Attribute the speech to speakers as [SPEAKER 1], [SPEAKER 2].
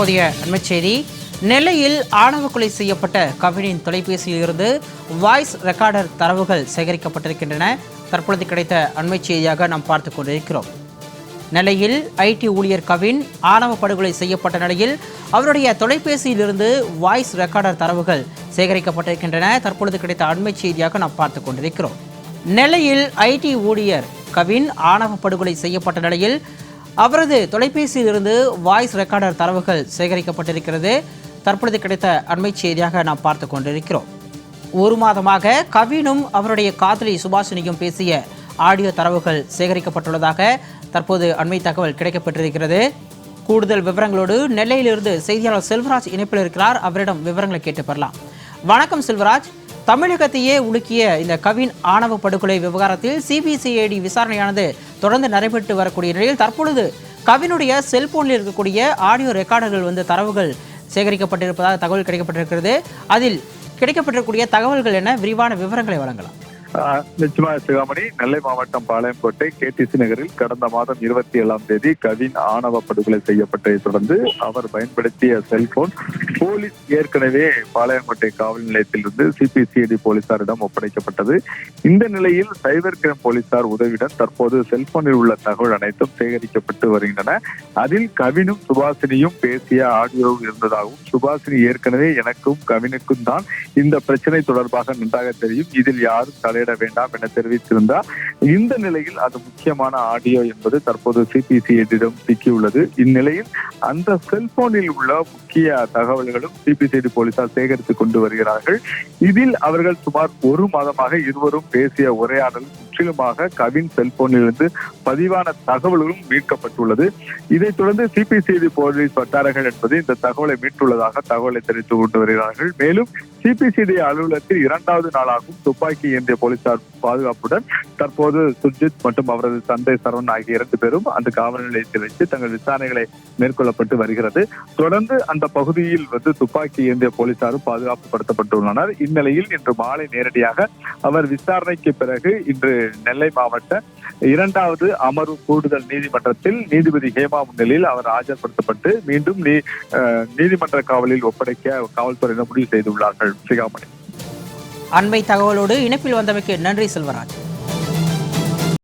[SPEAKER 1] தற்போதைய அண்மைச் செய்தி. நெல்லையில் ஆணவ கொலை செய்யப்பட்ட கவினின் தொலைபேசியில் இருந்து வாய்ஸ் ரெக்கார்டர் தரவுகள் சேகரிக்கப்பட்டிருக்கின்றன. தற்பொழுது கிடைத்த அண்மைச் செய்தியாக நாம் பார்த்துக் கொண்டிருக்கிறோம். நெல்லையில் ஐடி ஊழியர் கவின் ஆணவ படுகொலை செய்யப்பட்ட நிலையில் அவருடைய தொலைபேசியிலிருந்து வாய்ஸ் ரெக்கார்டர் தரவுகள் சேகரிக்கப்பட்டிருக்கின்றன. தற்பொழுது கிடைத்த அண்மைச் செய்தியாக நாம் பார்த்துக் கொண்டிருக்கிறோம். நெல்லையில் ஐடி ஊழியர் கவின் ஆணவ படுகொலை செய்யப்பட்ட நிலையில் அவரது தொலைபேசியிலிருந்து வாய்ஸ் ரெக்கார்டர் தரவுகள் சேகரிக்கப்பட்டிருக்கிறது. தற்பொழுது கிடைத்த அண்மைச் செய்தியாக நாம் பார்த்து கொண்டிருக்கிறோம். ஒரு மாதமாக கவினும் அவருடைய காதலி சுபாஷினியும் பேசிய ஆடியோ தரவுகள் சேகரிக்கப்பட்டுள்ளதாக தற்போது அண்மை தகவல் கிடைக்கப்பட்டிருக்கிறது. கூடுதல் விவரங்களோடு நெல்லையிலிருந்து செய்தியாளர் செல்வராஜ் இணைப்பில் இருக்கிறார். அவரிடம் விவரங்களை கேட்டு பெறலாம். வணக்கம் செல்வராஜ். தமிழகத்தையே உலுக்கிய இந்த கவின் ஆணவ படுகொலை விவகாரத்தில் சிபிசிஐடி விசாரணையானது தொடர்ந்து நடைபெற்று வரக்கூடிய நிலையில் தற்பொழுது கவினுடைய செல்போனில் இருக்கக்கூடிய ஆடியோ ரெக்கார்டுகள் தரவுகள் சேகரிக்கப்பட்டிருப்பதாக தகவல் கிடைக்கப்பட்டிருக்கிறது. அதில் கிடைக்கப்பட்டிருக்கக்கூடிய தகவல்கள் என்ன, விரிவான விவரங்களை வழங்கலாம்.
[SPEAKER 2] நிச்சயமா சிகாமணி, நெல்லை மாவட்டம் பாளையங்கோட்டை கேடிசி நகரில் கடந்த மாதம் 27ஆம் தேதி கவின் ஆணவ படுகொலை செய்யப்பட்டதை தொடர்ந்து அவர் பயன்படுத்திய செல்போன் போலீஸ் ஏற்கனவே பாளையங்கோட்டை காவல் நிலையத்திலிருந்து சிபிசிஐடி போலீசாரிடம் ஒப்படைக்கப்பட்டது. இந்த நிலையில் சைபர் கிரைம் போலீசார் உதவியுடன் தற்போது செல்போனில் உள்ள தகவல் அனைத்தும் சேகரிக்கப்பட்டு வருகின்றன. அதில் கவினும் சுபாஷினியும் பேசிய ஆடியோ இருந்ததாகவும், சுபாஷினி ஏற்கனவே எனக்கும் கவினுக்கும் தான் இந்த பிரச்சனை தொடர்பாக நன்றாக தெரியும், இதில் யாரும் தலையிட வேண்டாம் என தெரிவித்திருந்தார். இந்த நிலையில் அது முக்கியமான ஆடியோ என்பது தற்போது சிபிசிஐடியிடம் சிக்கியுள்ளது. இந்நிலையில் அந்த செல்போனில் உள்ள முக்கிய தகவல்களும் சிபிசிஐடி போலீசார் சேகரித்துக் கொண்டு வருகிறார்கள். இதில் அவர்கள் சுமார் ஒரு மாதமாக இருவரும் பேசிய உரையாடல் முற்றிலுமாக கவின் செல்போனிலிருந்து பதிவான தகவல்களும் மீட்கப்பட்டுள்ளது. இதைத் தொடர்ந்து சிபிசிஐடி போலீஸ் வட்டாரங்கள் என்பது இந்த தகவலை மீட்டுள்ளதாக தகவலை தெரிவித்துக் கொண்டு வருகிறார்கள். மேலும் சிபிசிஐடி அலுவலகத்தில் 2வது நாளாகவும் துப்பாக்கி ஏந்திய போலீசார் பாதுகாப்புடன் தற்போது சுர்ஜித் மற்றும் அவரது தந்தை சரவணன் ஆகிய 2 பேரும் அந்த காவல் நிலையத்தில் வைத்து தங்கள் விசாரணைகளை மேற்கொள்ளப்பட்டு வருகிறது. தொடர்ந்து அந்த பகுதியில் துப்பாக்கி ஏந்திய போலீசாரும் பாதுகாப்பு படுத்தப்பட்டுள்ளனர். இந்நிலையில் இன்று மாலை நேரடியாக அவர் விசாரணைக்கு பிறகு இன்று நெல்லை மாவட்ட 2வது அமர்வு கூடுதல் நீதிமன்றத்தில் நீதிபதி ஹேமா முன்னிலையில் அவர் ஆஜர்படுத்தப்பட்டு மீண்டும் நீதிமன்ற காவலில் ஒப்படைக்க காவல்துறையினர் முடிவு செய்துள்ளார்கள். சிகாமணி,
[SPEAKER 1] அண்மை தகவலோடு இணைப்பில் வந்தமைக்கு நன்றி செல்வராஜ்.